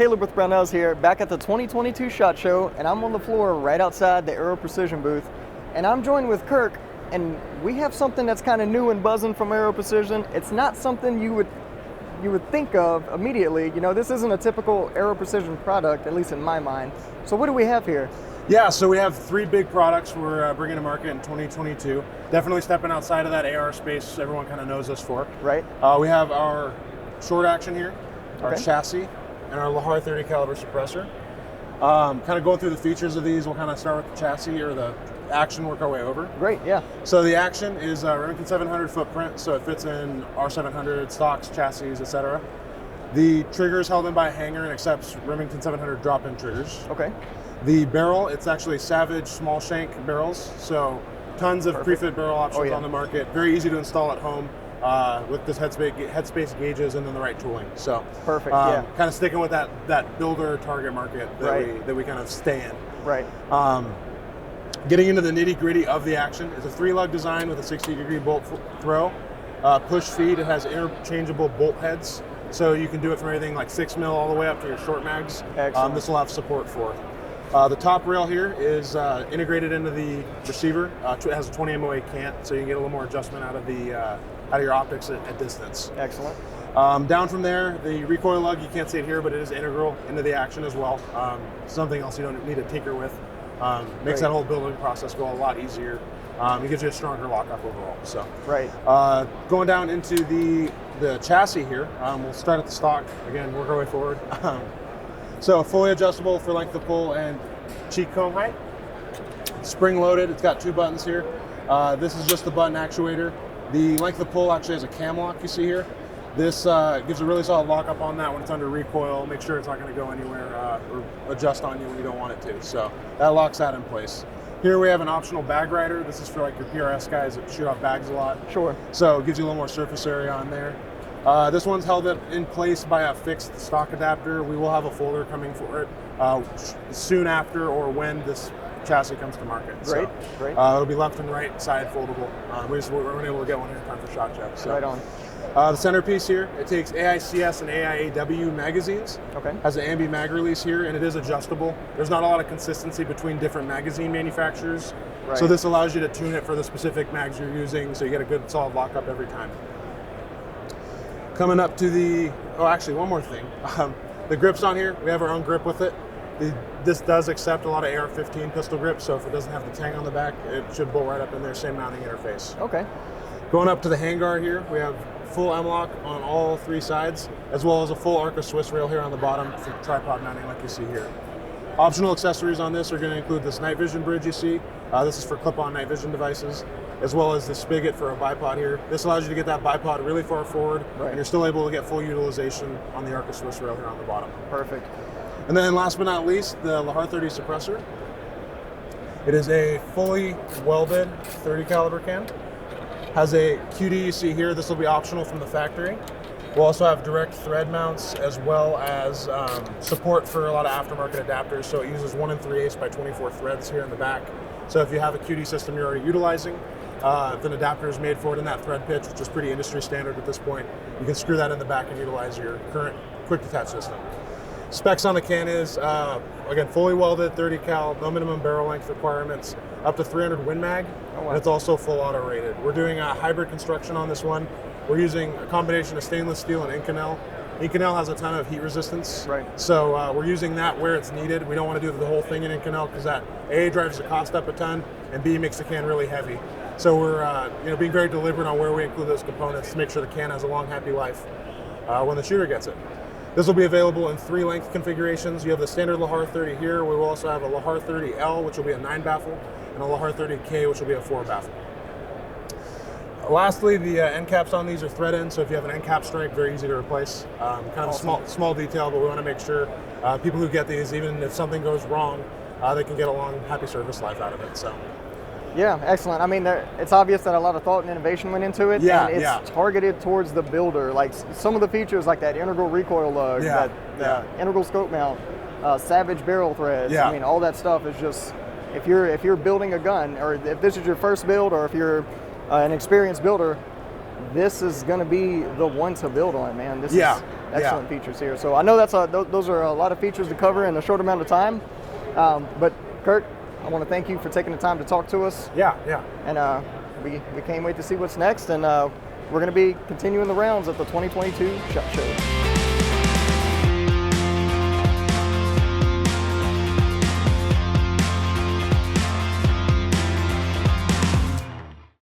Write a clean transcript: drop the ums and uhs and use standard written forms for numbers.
Caleb with Brownells here, back at the 2022 SHOT Show, and I'm on the floor right outside the Aero Precision booth, and I'm joined with Kirk, and we have something that's kind of new and buzzing from Aero Precision. It's not something you would think of immediately. You know, this isn't a typical Aero Precision product, at least in my mind. So what do we have here? Yeah, so we have three big products we're bringing to market in 2022. Definitely stepping outside of that AR space everyone kind of knows us for. Right. We have our short action here, our Okay. chassis, and our Lahar 30 caliber suppressor. Kind of going through the features of these, we'll kind of start with the chassis or the action, work our way over. Great, yeah. So the action is Remington 700 footprint, so it fits in R700, stocks, chassis, etc. The trigger is held in by a hanger and accepts Remington 700 drop-in triggers. Okay. The barrel, it's actually Savage small shank barrels, so tons of pre-fit barrel options on the market. Very easy to install at home with this headspace gauges and then the right tooling. So perfect. Yeah. Kind of sticking with that builder target market that we kind of stay in. Right. Getting into the nitty-gritty of the action, it's a 3-lug design with a 60-degree bolt throw. Push feed, it has interchangeable bolt heads, so you can do it from everything like 6 mil all the way up to your short mags. Excellent. This will have support for. The top rail here is integrated into the receiver. It has a 20 MOA cant, so you can get a little more adjustment out of your optics at distance. Excellent. Down from there, the recoil lug, you can't see it here, but it is integral into the action as well. Something else you don't need to tinker with. Makes that whole building process go a lot easier. It gives you a stronger lockup overall. So, right. Going down into the chassis here, we'll start at the stock. Again, work our way forward. So fully adjustable for length of pull and cheek cone height. Spring loaded, it's got 2 buttons here. This is just the button actuator. The length of pull actually has a cam lock you see here. This gives a really solid lockup on that when it's under recoil. Make sure it's not going to go anywhere or adjust on you when you don't want it to. So that locks that in place. Here we have an optional bag rider. This is for like your PRS guys that shoot off bags a lot. Sure. So it gives you a little more surface area on there. This one's held in place by a fixed stock adapter. We will have a folder coming for it soon after or when this chassis comes to market. Great, so, great. It'll be left and right side foldable. We weren't able to get one here in time for SHOT Show. So. Right on. The centerpiece here, it takes AICS and AIAW magazines. Okay. Has an ambi mag release here, and it is adjustable. There's not a lot of consistency between different magazine manufacturers. Right. So this allows you to tune it for the specific mags you're using, so you get a good solid lockup every time. Coming up to actually one more thing. The grips on here, we have our own grip with it. This does accept a lot of AR-15 pistol grips, so if it doesn't have the tang on the back, it should bolt right up in there, same mounting interface. Okay. Going up to the handguard here, we have full M-lock on all 3 sides, as well as a full Arca Swiss rail here on the bottom for tripod mounting like you see here. Optional accessories on this are going to include this night vision bridge you see. This is for clip-on night vision devices, as well as the spigot for a bipod here. This allows you to get that bipod really far forward, and you're still able to get full utilization on the Arca Swiss rail here on the bottom. Perfect. And then last but not least, the Lahar 30 suppressor. It is a fully welded 30 caliber can. Has a QD you see here. This will be optional from the factory. We'll also have direct thread mounts as well as support for a lot of aftermarket adapters. So it uses 1 3/8 by 24 threads here in the back. So if you have a QD system you're already utilizing, if an adapter is made for it in that thread pitch, which is pretty industry standard at this point, you can screw that in the back and utilize your current quick detach system. Specs on the can is, again, fully welded, 30 cal, no minimum barrel length requirements, up to 300 Win Mag, and it's also full auto rated. We're doing a hybrid construction on this one. We're using a combination of stainless steel and Inconel. Inconel has a ton of heat resistance, so we're using that where it's needed. We don't want to do the whole thing in Inconel because that A, drives the cost up a ton, and B, makes the can really heavy. So we're being very deliberate on where we include those components to make sure the can has a long, happy life when the shooter gets it. This will be available in 3 length configurations. You have the standard Lahar 30 here. We will also have a Lahar 30L, which will be a 9 baffle, and a Lahar 30K, which will be a 4 baffle. Lastly, the end caps on these are thread ends, so if you have an end cap strike, very easy to replace. Kind of a small detail, but we want to make sure people who get these, even if something goes wrong, they can get a long, happy service life out of it. So. Yeah, excellent. I mean, it's obvious that a lot of thought and innovation went into it, and it's targeted towards the builder. Like some of the features, like that integral recoil lug, that integral scope mount, Savage barrel threads. I mean, all that stuff is just, if you're building a gun, or if this is your first build, or if you're an experienced builder, this is going to be the one to build on, man. This is excellent features here. So I know those are a lot of features to cover in a short amount of time. But Kirk, I want to thank you for taking the time to talk to us. Yeah. And we can't wait to see what's next. And we're going to be continuing the rounds at the 2022 SHOT Show.